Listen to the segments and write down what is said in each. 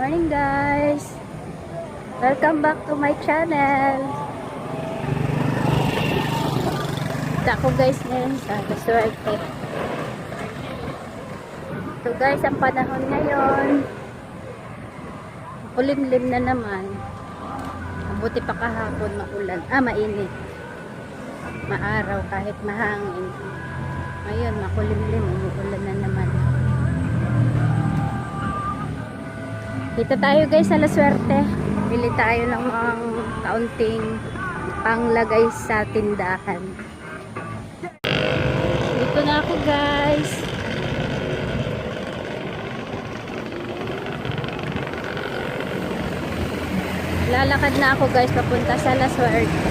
Morning guys! Welcome back to my channel. Ito ako guys ngayon sa Laswerte. Ito guys ang panahon ngayon. Kulimlim na naman. Mabuti pa kahapon maulan. Mainit. Maaraw kahit mahangin. Ngayon makulimlim, umuulan na naman. Dito tayo guys sa Laswerte. Bili tayo ng mga kaunting panglagay sa tindahan. Dito na ako guys. Lalakad na ako guys papunta sa Laswerte.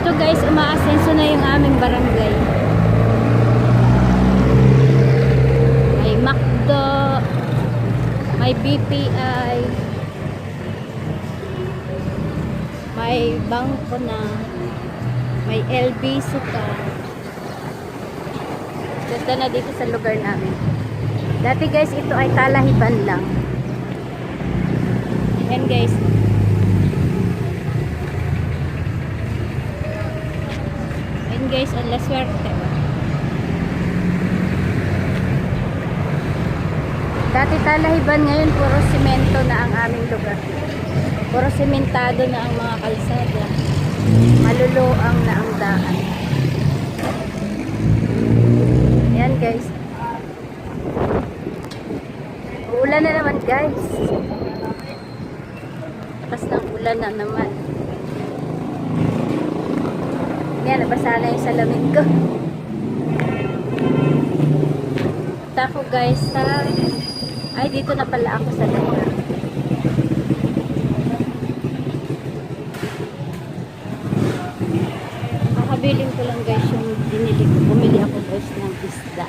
Ito guys, umaasenso na yung aming barangay. McDo, may BPI, may bangko na, may LBC ka. Ganda na dito sa lugar namin. Dati guys, ito ay Talahiban lang. Yan guys. Yan guys, ang Laswerte. Dati Talahiban, ngayon puro simento na ang aming lugar. Puro simentado na ang mga kalsada. Maluluang na ang daan. Yan guys. Uulan na naman guys. Tapos ng ulan na naman. Yan, nabasa na yung salamin ko. Punta ko guys sa... Ay, dito na pala ako sa lugar. Pakabilin ko lang guys yung binili ko. Bumili ako guys ng isda.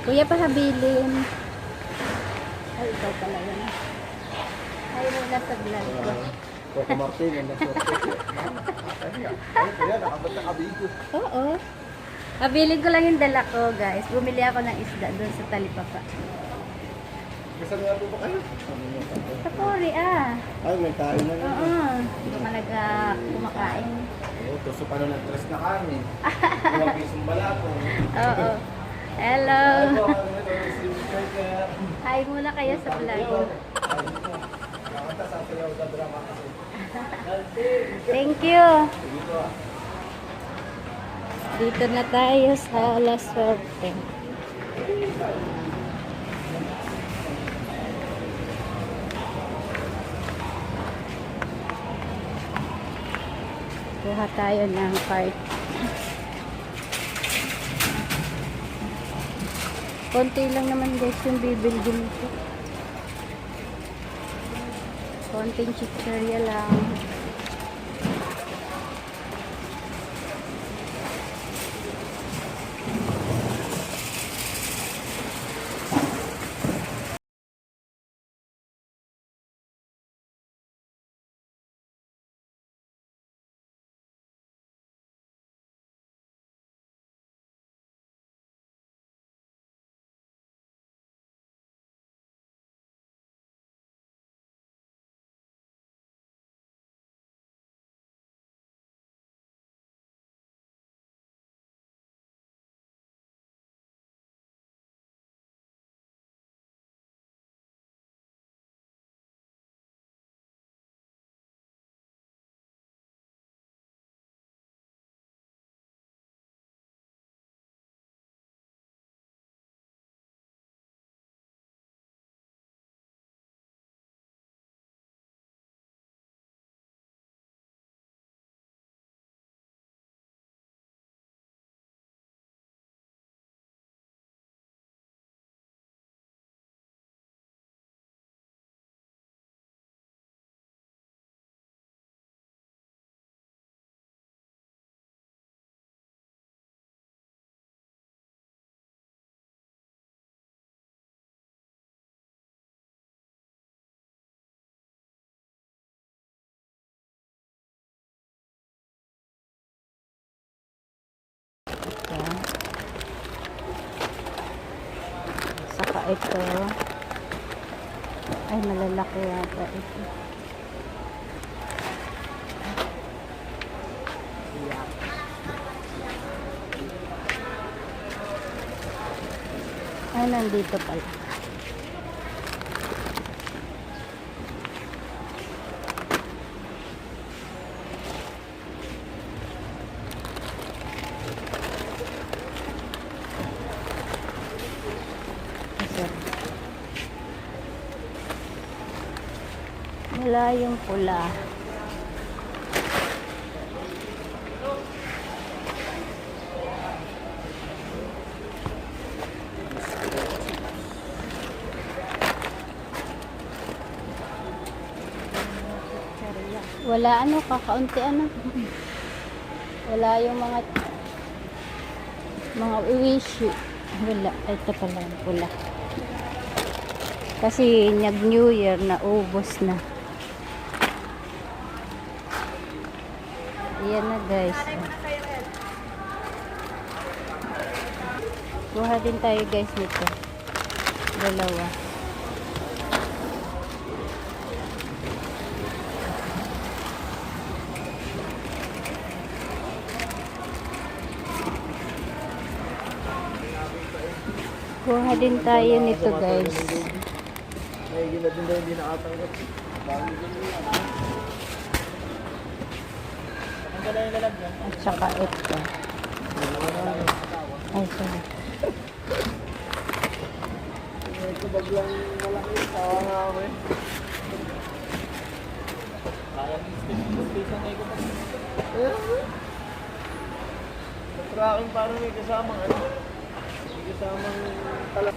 Kuya, pakabilin. Ay, ikaw pala yan. Ay, muna sa vlog ko. Coco Martin, ang Laswerte. Kaya, nakabot na kabigo. Oo. Kabilin ko lang yung dala ko guys. Bumili ako ng isda doon sa Talipapa. Saan nga po ba kayo? Sa Puri Ay, may kain na nga. Oo. Hindi ka malaga kumakain. Oo, so paano nag-dress na kami? 2 pisong balako. Oo. Hello. Ay po, ano ito, Slim Striker. Hi muna kayo sa vlog. Nakanta sa sayaw sa drama kasi. Thank you. Sige po. Dito na tayo sa Laswerte. Kuha tayo ng cart. Konti lang naman guys yung bibilhin ko. Konting chicheria lang. Tsaka ito. Ay, malalaki yata ito. Ay, nandito pala. Wala yung pula. Wala ano, kakaunti ano. Wala yung mga wish. Wala. Ito pala yung pula. Kasi nag-New Year na ubos na. Ayan na guys. Kuha din tayo guys nito. Dalawa. Kuha din tayo nito guys. May gila din daw hindi nakatanggap. At saka ito. Ay, sorry. Ito baglang malaki. Tawa nga ako eh. Tracking parang may kasamang ano. May kasamang talak.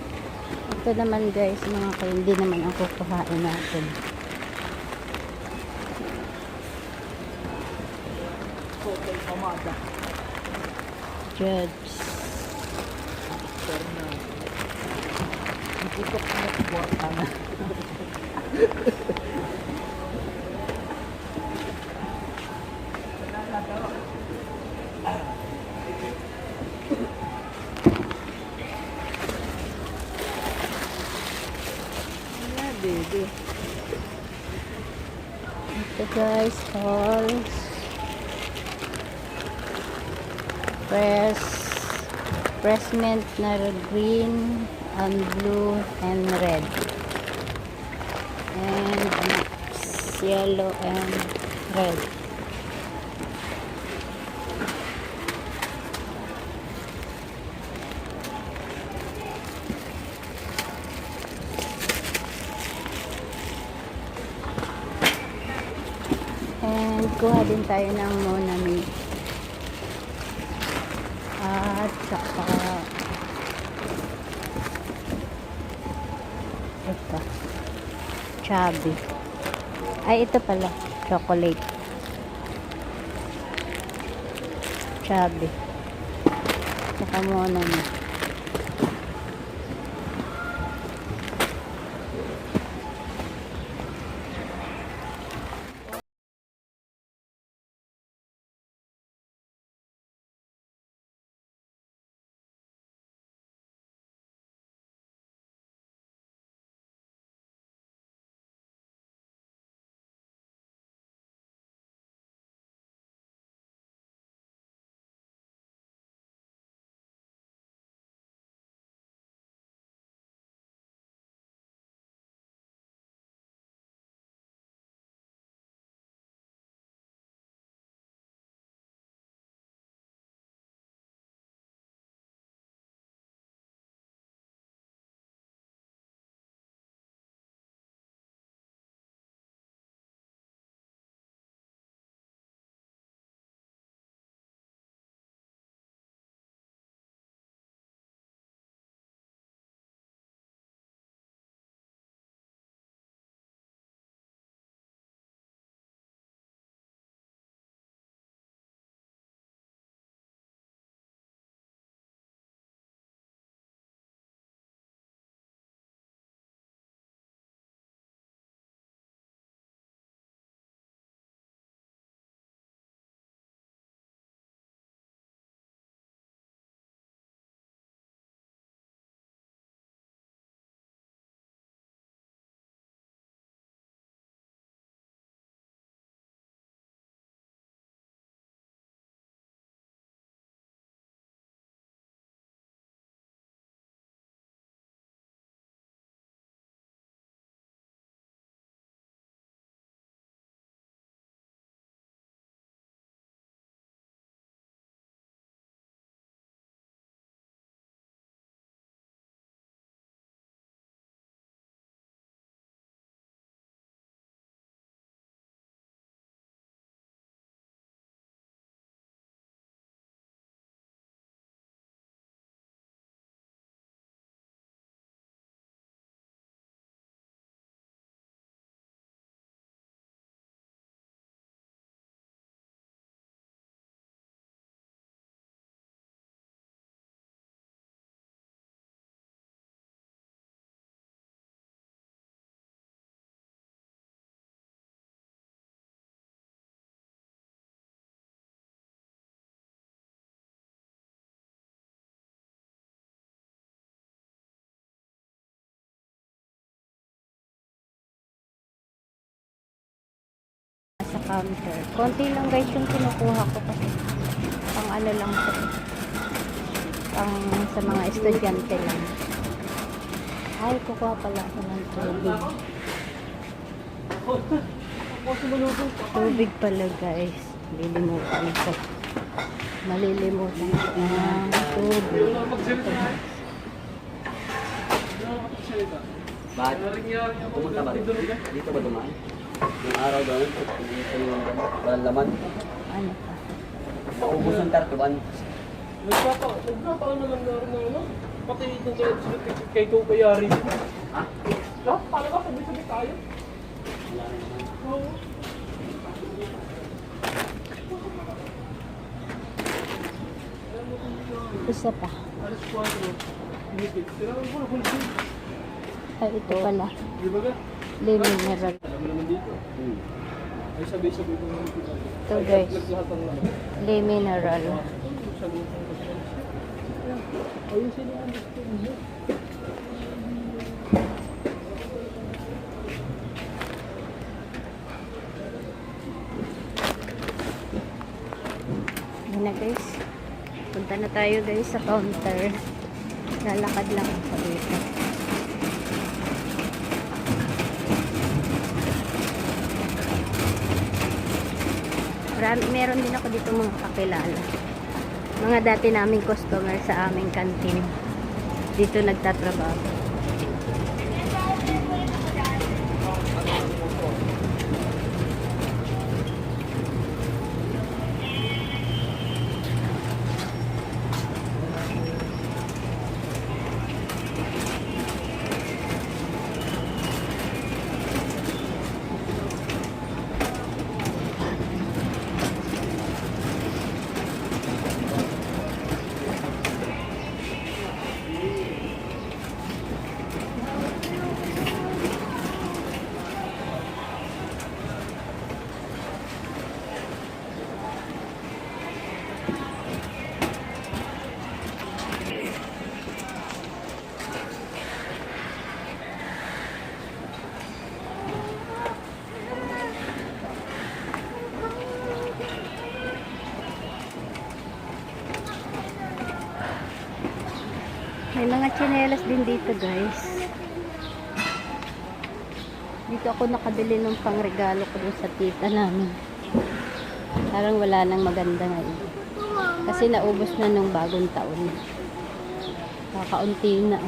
Ito naman guys, mga hindi naman ako kuhain natin. Hotel Pamada. Judge. Hindi ko pinagbuwata na. Baby. Ito guys, falls. Press mint na green and blue and red. And yellow and red. And kuha din tayo ng Monami. At saka ito. Chubby. Ay, ito pala. Chocolate. Chubby. Saka Monami. sa counter. Konti lang guys yung kinukuha ko kasi pang ano lang to. Pang sa mga estudyante lang. Ay, kukuha pala ako ng tubig. Tubig pala guys. Lilimutan ko. Malilimutan ko ng tubig. Bakit? Pumunta ba rin? Dito ba dumaan? Yung araw doon, dito yung walang laman. Ano pa? Naubos ng tartuban. Nagpapaano lang na ano? Pati itong kay Kukayari. Ha? Ha? Paano ka? Sabi-sabi tayo? Oo. Isa pa. Alas 4. Higit. Tirawan ko na hulsin. Ay, ito pala. Di ba ka? Lemon mineral. Alam mo naman dito. Ay sabi-sabi ko naman dito. Ito guys. Naglahat ang laman. Lemon mineral. Sabi ko. Ayun sila ang gusto mo. Yan na guys. Punta na tayo guys sa counter. Lalakad lang ako dito. Meron din ako dito mga kakilala. Mga dati naming customer sa aming canteen. Dito nagtatrabaho. May mga tsinelas din dito guys. Dito ako nakabili ng pangregalo ko dun sa tita namin. Parang wala nang maganda ngayon. Kasi naubos na nung bagong taon. Kakaunti na.